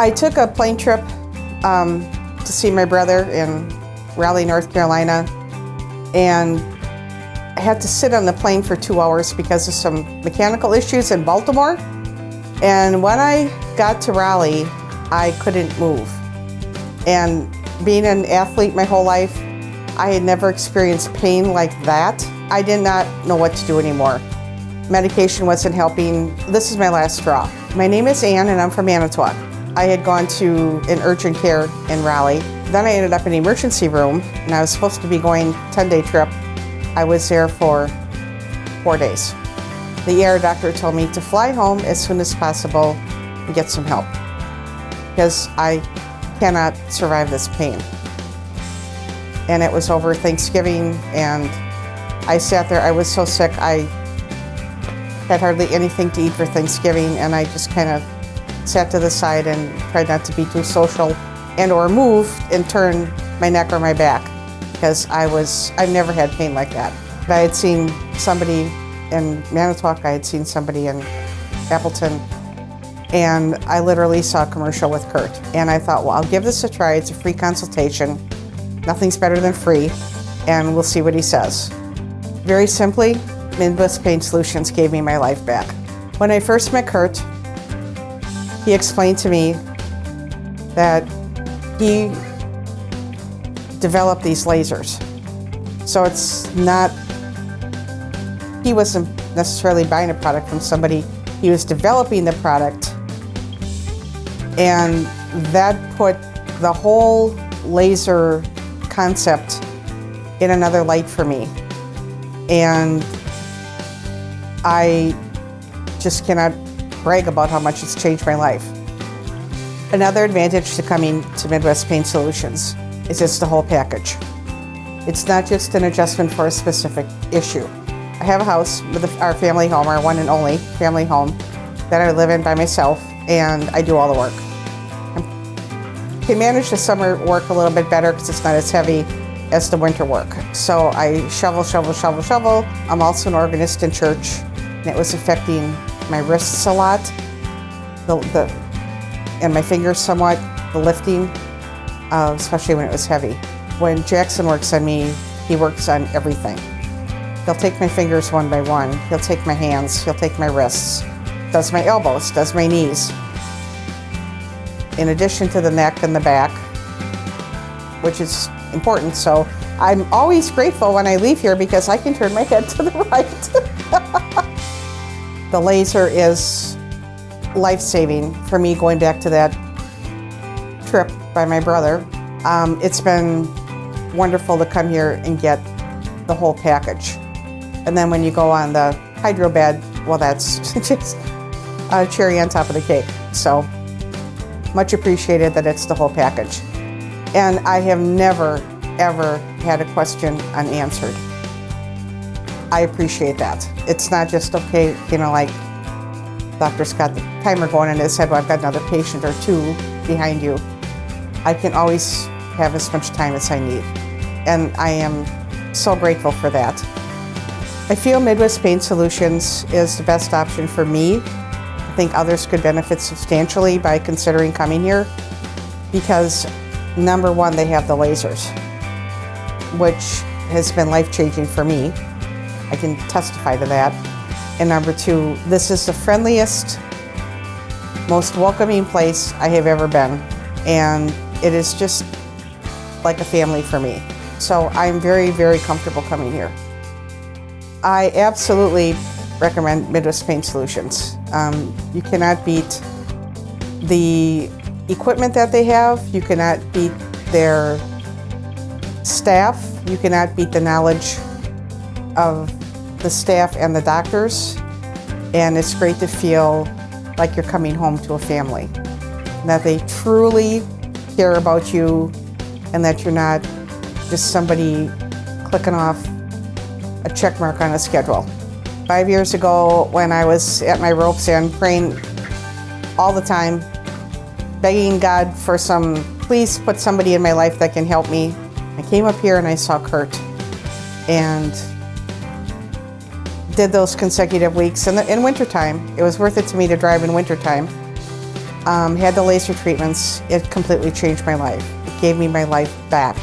I took a plane trip to see my brother in Raleigh, North Carolina, and I had to sit on the plane for 2 hours because of some mechanical issues in Baltimore. And when I got to Raleigh, I couldn't move. And being an athlete my whole life, I had never experienced pain like that. I did not know what to do anymore. Medication wasn't helping. This is my last straw. My name is Ann and I'm from Manitowoc. I had gone to an urgent care in Raleigh. Then I ended up in the emergency room and I was supposed to be going 10-day trip. I was there for 4 days. The ER doctor told me to fly home as soon as possible and get some help because I cannot survive this pain. And it was over Thanksgiving and I sat there, I was so sick, I had hardly anything to eat for Thanksgiving and I just kind of sat to the side and tried not to be too social and or move and turn my neck or my back because I've never had pain like that. But I had seen somebody in Manitowoc, I had seen somebody in Appleton, and I literally saw a commercial with Curt. And I thought, well, I'll give this a try. It's a free consultation. Nothing's better than free, and we'll see what he says. Very simply, Midwest Pain Solutions gave me my life back. When I first met Curt, he explained to me that he developed these lasers. So it's not, he wasn't necessarily buying a product from somebody, he was developing the product, and that put the whole laser concept in another light for me. And I just cannot brag about how much it's changed my life. Another advantage to coming to Midwest Pain Solutions is it's the whole package. It's not just an adjustment for a specific issue. I have a house with our family home, our one and only family home, that I live in by myself, and I do all the work. I can manage the summer work a little bit better because it's not as heavy as the winter work. So I shovel. I'm also an organist in church, and it was affecting my wrists a lot, and my fingers somewhat, the lifting, especially when it was heavy. When Jackson works on me, he works on everything. He'll take my fingers one by one, he'll take my hands, he'll take my wrists, does my elbows, does my knees. In addition to the neck and the back, which is important. So I'm always grateful when I leave here because I can turn my head to the right. The laser is life-saving for me going back to that trip by my brother. It's been wonderful to come here and get the whole package. And then when you go on the hydro bed, well, that's just a cherry on top of the cake. So much appreciated that it's the whole package. And I have never, ever had a question unanswered. I appreciate that. It's not just, okay, like doctor's got the timer going in his head, well, I've got another patient or two behind you. I can always have as much time as I need. And I am so grateful for that. I feel Midwest Pain Solutions is the best option for me. I think others could benefit substantially by considering coming here because number one, they have the lasers, which has been life-changing for me. I can testify to that. And number two, this is the friendliest, most welcoming place I have ever been. And it is just like a family for me. So I'm very, very comfortable coming here. I absolutely recommend Midwest Pain Solutions. You cannot beat the equipment that they have. You cannot beat their staff. You cannot beat the knowledge of the staff and the doctors. And it's great to feel like you're coming home to a family. That they truly care about you and that you're not just somebody clicking off a check mark on a schedule. 5 years ago, when I was at my ropes end, praying all the time, begging God for please put somebody in my life that can help me. I came up here and I saw Curt and did those consecutive weeks in wintertime. It was worth it to me to drive in wintertime. Had the laser treatments. It completely changed my life. It gave me my life back.